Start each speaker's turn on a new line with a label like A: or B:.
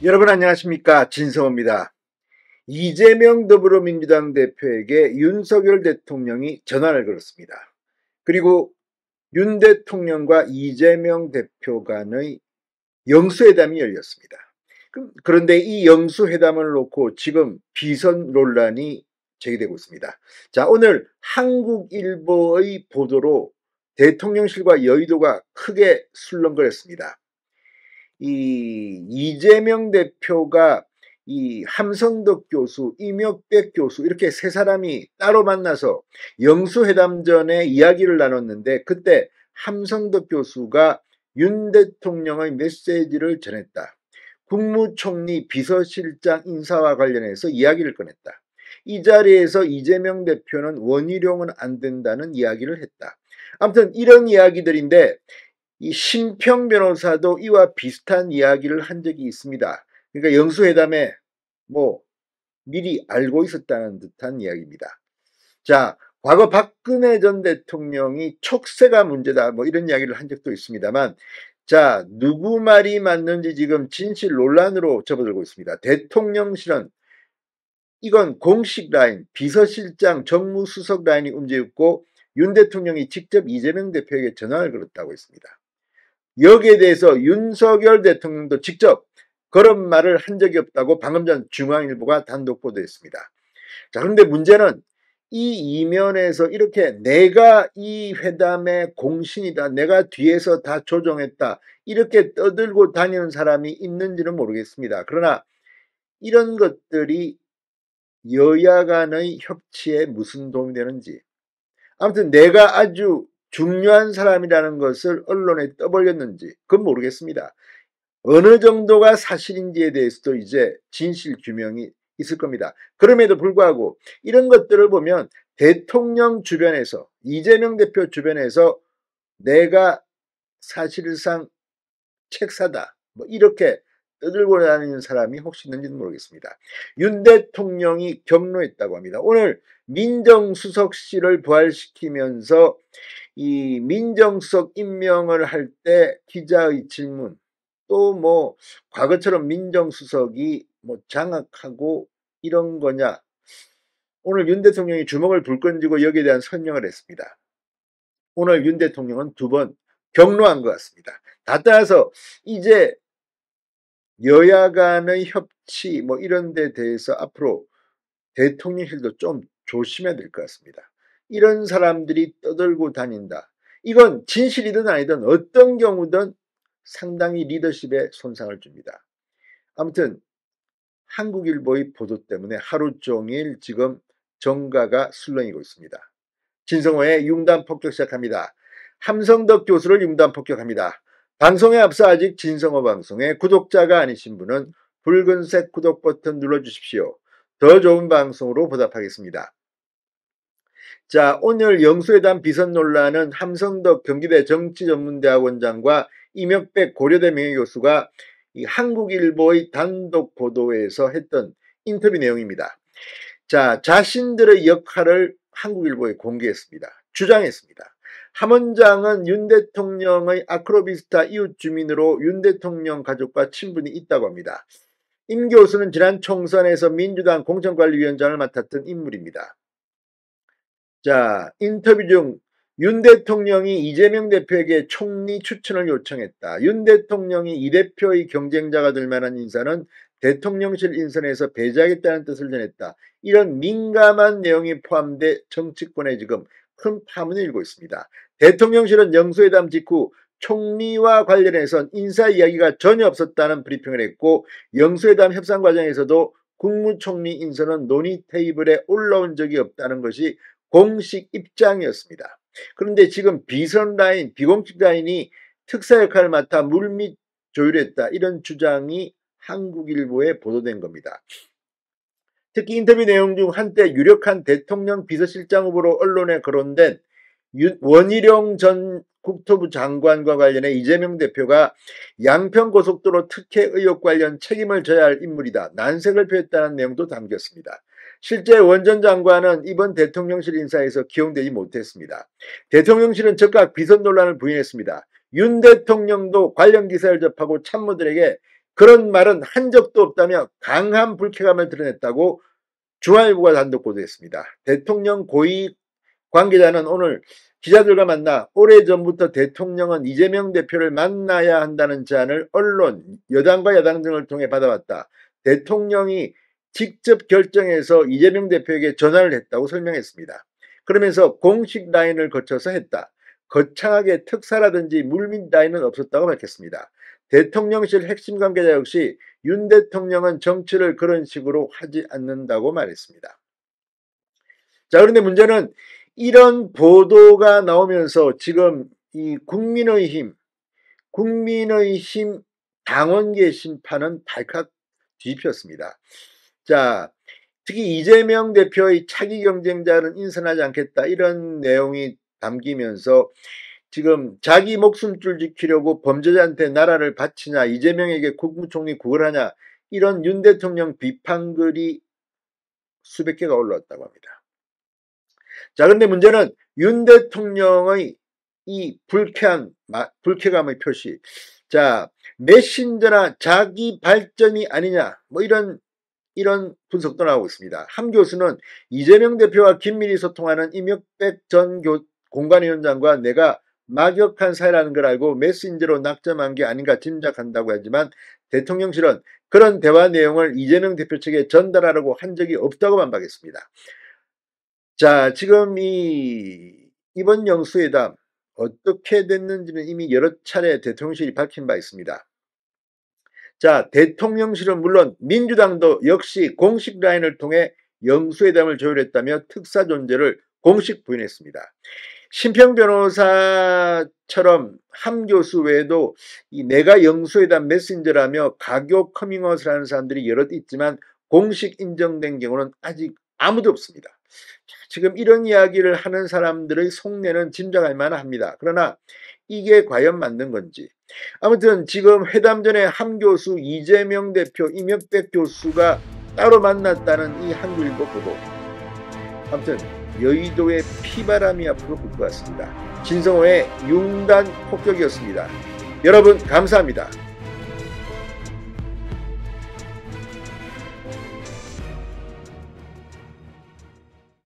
A: 여러분 안녕하십니까, 진성호입니다. 이재명 더불어민주당 대표에게 윤석열 대통령이 전화를 걸었습니다. 그리고 윤 대통령과 이재명 대표 간의 영수회담이 열렸습니다. 그런데 이 영수회담을 놓고 지금 비선 논란이 제기되고 있습니다. 자, 오늘 한국일보의 보도로 대통령실과 여의도가 크게 술렁거렸습니다. 이재명 대표가 이 함성덕 교수, 이명백 교수 이렇게 세 사람이 따로 만나서 영수회담 전에 이야기를 나눴는데, 그때 함성덕 교수가 윤 대통령의 메시지를 전했다. 국무총리 비서실장 인사와 관련해서 이야기를 꺼냈다. 이 자리에서 이재명 대표는 원희룡은 안 된다는 이야기를 했다. 아무튼 이런 이야기들인데, 이 심평 변호사도 이와 비슷한 이야기를 한 적이 있습니다. 그러니까 영수회담에 미리 알고 있었다는 듯한 이야기입니다. 자, 과거 박근혜 전 대통령이 촉새가 문제다 이런 이야기를 한 적도 있습니다만, 자, 누구 말이 맞는지 지금 진실 논란으로 접어들고 있습니다. 대통령실은 이건 공식 라인, 비서실장, 정무수석 라인이 움직였고 윤 대통령이 직접 이재명 대표에게 전화를 걸었다고 했습니다. 여기에 대해서 윤석열 대통령도 직접 그런 말을 한 적이 없다고 방금 전 중앙일보가 단독 보도했습니다. 자, 그런데 문제는 이 이면에서 이렇게 내가 이 회담의 공신이다, 내가 뒤에서 다 조종했다, 이렇게 떠들고 다니는 사람이 있는지는 모르겠습니다. 그러나 이런 것들이 여야 간의 협치에 무슨 도움이 되는지, 아무튼 내가 아주 중요한 사람이라는 것을 언론에 떠벌렸는지 그건 모르겠습니다. 어느 정도가 사실인지에 대해서도 이제 진실 규명이 있을 겁니다. 그럼에도 불구하고 이런 것들을 보면 대통령 주변에서, 이재명 대표 주변에서 내가 사실상 책사다 이렇게 떠들고 다니는 사람이 혹시 있는지는 모르겠습니다. 윤 대통령이 격노했다고 합니다. 오늘 민정수석실을 부활시키면서 이 민정수석 임명을 할 때 기자의 질문, 또 과거처럼 민정수석이 장악하고 이런 거냐, 오늘 윤 대통령이 주먹을 불끈쥐고 여기에 대한 설명을 했습니다. 오늘 윤 대통령은 두 번 격노한 것 같습니다. 다 따라서 이제 여야 간의 협치 이런 데 대해서 앞으로 대통령실도 좀 조심해야 될 것 같습니다. 이런 사람들이 떠들고 다닌다, 이건 진실이든 아니든 어떤 경우든 상당히 리더십에 손상을 줍니다. 아무튼 한국일보의 보도 때문에 하루 종일 지금 정가가 술렁이고 있습니다. 진성호의 융단 폭격 시작합니다. 함성덕 교수를 융단 폭격합니다. 방송에 앞서 아직 진성호 방송에 구독자가 아니신 분은 붉은색 구독 버튼 눌러주십시오. 더 좋은 방송으로 보답하겠습니다. 자, 오늘 영수회담 비선 논란은 함성덕 경기대 정치전문대학원장과 이명백 고려대 명예교수가 이 한국일보의 단독 보도에서 했던 인터뷰 내용입니다. 자, 자신들의 역할을 한국일보에 공개했습니다. 주장했습니다. 함 원장은 윤 대통령의 아크로비스타 이웃 주민으로 윤 대통령 가족과 친분이 있다고 합니다. 임 교수는 지난 총선에서 민주당 공천관리위원장을 맡았던 인물입니다. 자, 인터뷰 중 윤 대통령이 이재명 대표에게 총리 추천을 요청했다. 윤 대통령이 이 대표의 경쟁자가 될 만한 인사는 대통령실 인선에서 배제하겠다는 뜻을 전했다. 이런 민감한 내용이 포함돼 정치권에 지금 큰 파문이 일고 있습니다. 대통령실은 영수회담 직후 총리와 관련해선 인사 이야기가 전혀 없었다는 브리핑을 했고, 영수회담 협상 과정에서도 국무총리 인선은 논의 테이블에 올라온 적이 없다는 것이 공식 입장이었습니다. 그런데 지금 비선 라인, 비공식 라인이 특사 역할을 맡아 물밑 조율했다, 이런 주장이 한국일보에 보도된 겁니다. 특히 인터뷰 내용 중 한때 유력한 대통령 비서실장 후보로 언론에 거론된 원희룡 전 국토부 장관과 관련해 이재명 대표가 양평고속도로 특혜 의혹 관련 책임을 져야 할 인물이다, 난색을 표했다는 내용도 담겼습니다. 실제 원 전 장관은 이번 대통령실 인사에서 기용되지 못했습니다. 대통령실은 즉각 비선 논란을 부인했습니다. 윤 대통령도 관련 기사를 접하고 참모들에게 그런 말은 한 적도 없다며 강한 불쾌감을 드러냈다고 중앙일보가 단독 보도했습니다. 대통령 고위 관계자는 오늘 기자들과 만나 오래전부터 대통령은 이재명 대표를 만나야 한다는 제안을 언론, 여당과 야당 등을 통해 받아왔다. 대통령이 직접 결정해서 이재명 대표에게 전화를 했다고 설명했습니다. 그러면서 공식 라인을 거쳐서 했다. 거창하게 특사라든지 물밑 라인은 없었다고 밝혔습니다. 대통령실 핵심 관계자 역시 윤 대통령은 정치를 그런 식으로 하지 않는다고 말했습니다. 자, 그런데 문제는 이런 보도가 나오면서 지금 이 국민의힘 당원 게시판은 발칵 뒤집혔습니다. 자, 특히 이재명 대표의 차기 경쟁자는 인선하지 않겠다 이런 내용이 담기면서 지금 자기 목숨줄 지키려고 범죄자한테 나라를 바치냐, 이재명에게 국무총리 구걸하냐, 이런 윤 대통령 비판글이 수백 개가 올라왔다고 합니다. 자, 그런데 문제는 윤 대통령의 이 불쾌감의 표시. 자, 메신저나 자기 발전이 아니냐, 뭐 이런 분석도 나오고 있습니다. 함 교수는 이재명 대표와 긴밀히 소통하는 임혁백 전 공관위원장과 내가 막역한 사이라는 걸 알고 메신저로 낙점한 게 아닌가 짐작한다고 하지만 대통령실은 그런 대화 내용을 이재명 대표 측에 전달하려고 한 적이 없다고 반박했습니다. 자, 지금 이번 영수회담 어떻게 됐는지는 이미 여러 차례 대통령실이 밝힌 바 있습니다. 자, 대통령실은 물론 민주당도 역시 공식 라인을 통해 영수회담을 조율했다며 특사 존재를 공식 부인했습니다. 심평 변호사처럼 함 교수 외에도 내가 영수회담 메신저라며 가교 커밍아웃을 하는 사람들이 여럿 있지만 공식 인정된 경우는 아직 아무도 없습니다. 지금 이런 이야기를 하는 사람들의 속내는 짐작할 만합니다. 그러나 이게 과연 맞는 건지. 아무튼 지금 회담 전에 함 교수, 이재명 대표, 임혁백 교수가 따로 만났다는 이 한국일보 보도. 아무튼 여의도의 피바람이 앞으로 불 것 같습니다. 진성호의 융단 폭격이었습니다. 여러분 감사합니다.